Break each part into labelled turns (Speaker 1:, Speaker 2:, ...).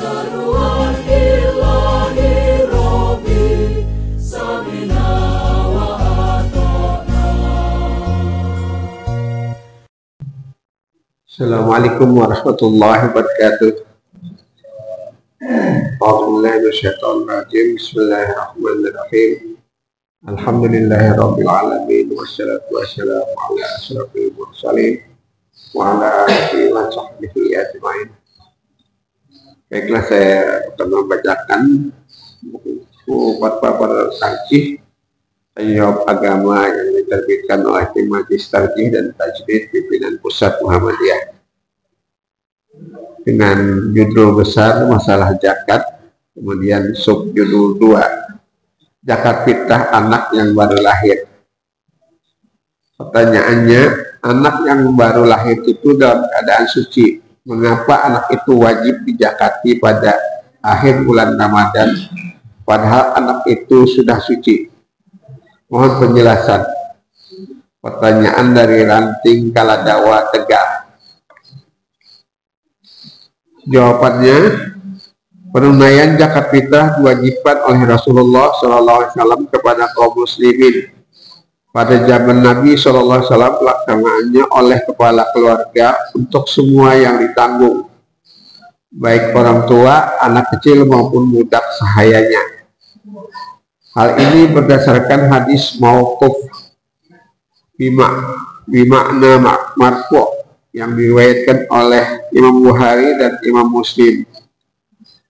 Speaker 1: seruan ilahi Rabbi, samina wa ata'na.
Speaker 2: Assalamualaikum warahmatullahi wabarakatuh. A'udzubillahi minasyaitonir rajim. Bismillahirrahmanirrahim. Alhamdulillahirabbil alamin wassalatu wassalamu ala asyrofil mursalin wa ala alihi wa sahbihi ajmain. Baiklah, saya akan membacakan buku Fatwa Tarjih Jawab Agama yang diterbitkan oleh Tim Majelis Tarjih dan Tajdid Pimpinan Pusat Muhammadiyah dengan judul besar Masalah Zakat, kemudian subjudul 2 Zakat fitrah anak yang baru lahir. Pertanyaannya, anak yang baru lahir itu dalam keadaan suci, mengapa anak itu wajib dizakati pada akhir bulan Ramadan padahal anak itu sudah suci? Mohon penjelasan. Pertanyaan dari Ranting Kaladawa, Tegal. Jawabannya, penunaian zakat fitrah diwajibkan oleh Rasulullah SAW kepada kaum muslimin. Pada zaman Nabi SAW, pelaksanaannya oleh kepala keluarga untuk semua yang ditanggung, baik orang tua, anak kecil maupun budak sahayanya. Hal ini berdasarkan hadis mauquf bimakna marfu' yang diriwayatkan oleh Imam Bukhari dan Imam Muslim.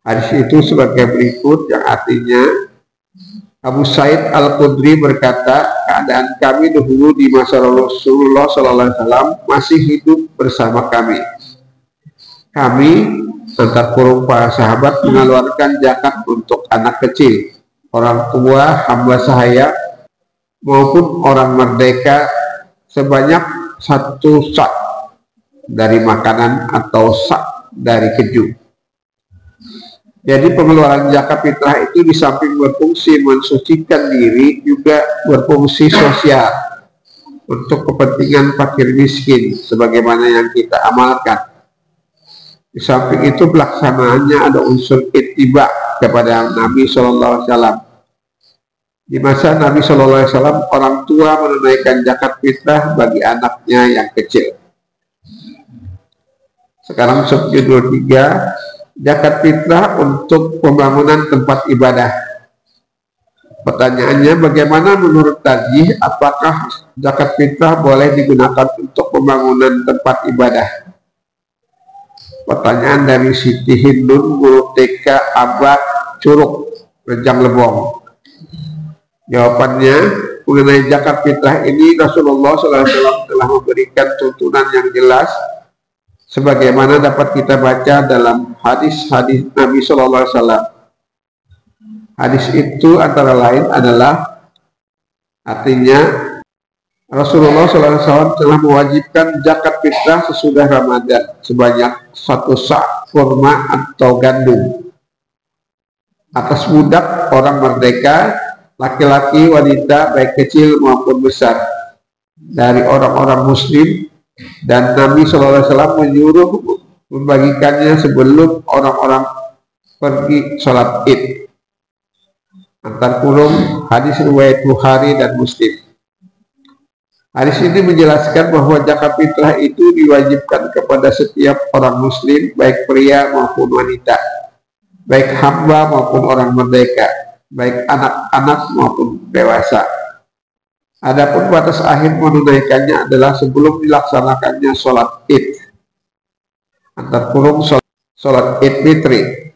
Speaker 2: Hadis itu sebagai berikut, yang artinya, Abu Sa'id Al-Khudri berkata, keadaan kami dahulu di masa Rasulullah SAW masih hidup bersama kami. Kami, antar kurung para sahabat, mengeluarkan zakat untuk anak kecil, orang tua, hamba sahaya, maupun orang merdeka sebanyak 1 sak dari makanan atau sak dari keju. Jadi pengeluaran zakat fitrah itu di samping berfungsi mensucikan diri, juga berfungsi sosial untuk kepentingan fakir miskin sebagaimana yang kita amalkan. Di samping itu pelaksanaannya ada unsur ittiba kepada Nabi SAW. Di masa Nabi SAW, orang tua menunaikan zakat fitrah bagi anaknya yang kecil. Sekarang subjudul 3, zakat fitrah untuk pembangunan tempat ibadah. Pertanyaannya, bagaimana menurut Tarjih, apakah zakat fitrah boleh digunakan untuk pembangunan tempat ibadah? Pertanyaan dari Siti Hindun, guru TK Abad Curug, Rejang Lebong. Jawabannya, mengenai zakat fitrah ini Rasulullah SAW telah memberikan tuntunan yang jelas, sebagaimana dapat kita baca dalam hadis-hadis Nabi SAW. Hadis itu antara lain adalah, artinya Rasulullah SAW telah mewajibkan zakat fitrah sesudah Ramadan sebanyak 1 sak kurma atau gandum atas budak, orang merdeka, laki-laki, wanita, baik kecil maupun besar, dari orang-orang muslim. Dan Nabi SAW menyuruh membagikannya sebelum orang-orang pergi sholat id. Antar kurung hadis riwayat Bukhari dan Muslim. Hadis ini menjelaskan bahwa zakat fitrah itu diwajibkan kepada setiap orang muslim, baik pria maupun wanita, baik hamba maupun orang merdeka, baik anak-anak maupun dewasa. Adapun batas akhir menunaikannya adalah sebelum dilaksanakannya sholat id, antar kurung sholat id fitri.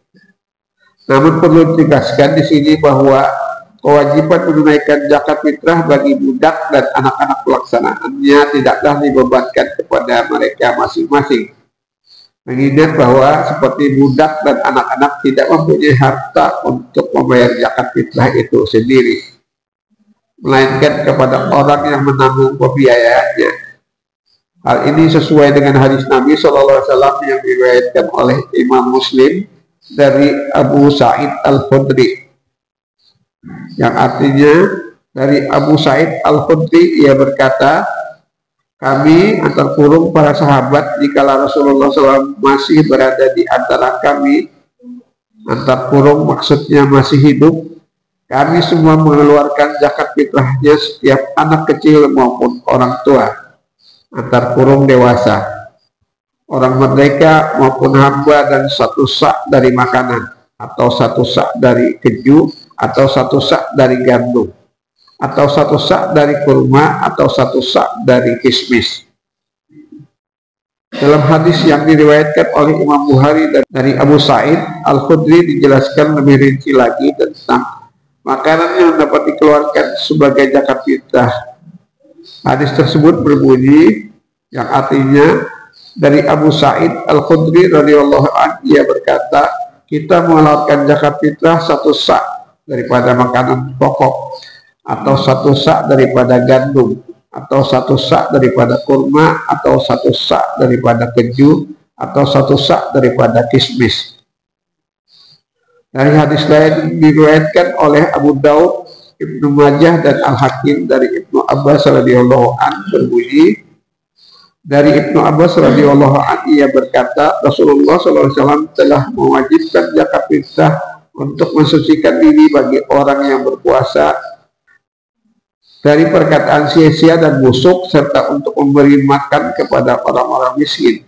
Speaker 2: Namun perlu ditegaskan di sini bahwa kewajiban menunaikan zakat fitrah bagi budak dan anak-anak pelaksanaannya tidaklah dibebankan kepada mereka masing-masing. Mengingat bahwa seperti budak dan anak-anak tidak mempunyai harta untuk membayar zakat fitrah itu sendiri, melainkan kepada orang yang menanggung pembiayaannya. Hal ini sesuai dengan hadis Nabi SAW yang diriwayatkan oleh Imam Muslim dari Abu Sa'id Al-Khudri, yang artinya, dari Abu Sa'id Al-Khudri, ia berkata, kami antar kurung para sahabat dikala Rasulullah SAW masih berada di antara kami, antar kurung maksudnya masih hidup, kami semua mengeluarkan zakat fitrahnya setiap anak kecil maupun orang tua, antar kurung dewasa, orang merdeka maupun hamba, dan 1 sak dari makanan, atau 1 sak dari keju, atau 1 sak dari gandum, atau 1 sak dari kurma, atau 1 sak dari kismis. Dalam hadis yang diriwayatkan oleh Imam Bukhari dari Abu Sa'id Al-Khudri dijelaskan lebih rinci lagi tentang makanan yang dapat dikeluarkan sebagai zakat fitrah. Hadis tersebut berbunyi, yang artinya dari Abu Sa'id Al-Khudri radhiyallahu anhu, ia berkata, kita mengeluarkan zakat fitrah 1 sak daripada makanan pokok, atau 1 sak daripada gandum, atau 1 sak daripada kurma, atau 1 sak daripada keju, atau 1 sak daripada kismis. Dari hadis lain diriwayatkan oleh Abu Daud, Ibnu Majah, dan Al-Hakim dari Ibnu Abbas radhiyallahu anhu berbunyi, dari Ibnu Abbas radhiyallahu anhu ia berkata, Rasulullah SAW telah mewajibkan zakat fitrah untuk mensucikan diri bagi orang yang berpuasa dari perkataan sia-sia dan busuk, serta untuk memberi makan kepada orang-orang miskin.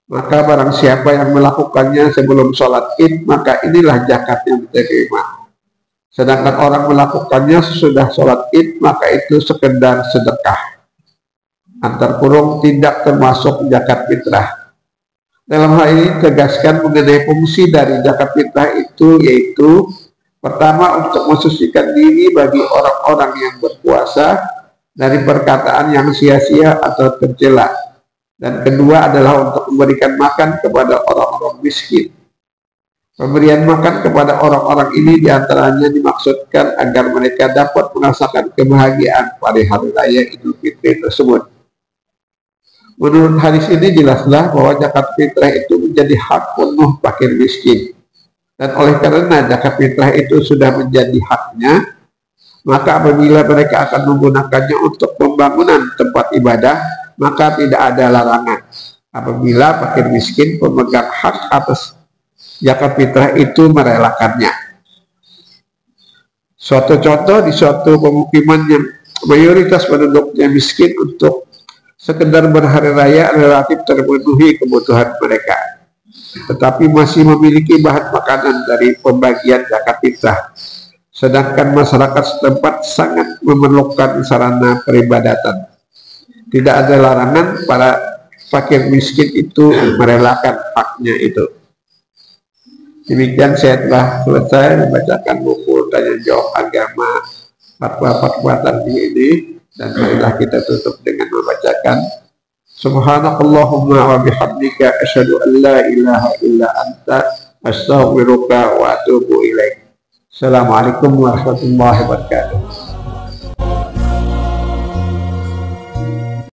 Speaker 2: Maka barang siapa yang melakukannya sebelum sholat id, maka inilah zakat yang diterima. Sedangkan orang melakukannya sesudah sholat id, maka itu sekedar sedekah, antar kurung tidak termasuk zakat fitrah. Dalam hal ini tegaskan mengenai fungsi dari zakat fitrah itu, yaitu pertama, untuk mensucikan diri bagi orang-orang yang berpuasa dari perkataan yang sia-sia atau tercela, dan kedua adalah untuk memberikan makan kepada orang-orang miskin. Pemberian makan kepada orang-orang ini diantaranya dimaksudkan agar mereka dapat merasakan kebahagiaan pada hari raya Idul Fitri tersebut. Menurut hadis ini jelaslah bahwa zakat fitrah itu menjadi hak penuh fakir miskin. Dan oleh karena zakat fitrah itu sudah menjadi haknya, maka apabila mereka akan menggunakannya untuk pembangunan tempat ibadah, maka tidak ada larangan apabila fakir miskin pemegang hak atas zakat fitrah itu merelakannya. Suatu contoh, di suatu pemukiman yang mayoritas penduduknya miskin, untuk sekedar berhari raya relatif terpenuhi kebutuhan mereka, tetapi masih memiliki bahan makanan dari pembagian zakat fitrah. Sedangkan masyarakat setempat sangat memerlukan sarana peribadatan. Tidak ada larangan para fakir miskin itu merelakan haknya itu. Demikian saya telah selesai membacakan buku Tanya Jawab Agama fatwa-fatwa tadi ini, dan marilah kita tutup dengan membacakan Subhanakallahumma wa bihamdika asyhadu an la ilaha illa anta astaghfiruka wa atubu ilaik. Assalamualaikum warahmatullahi wabarakatuh.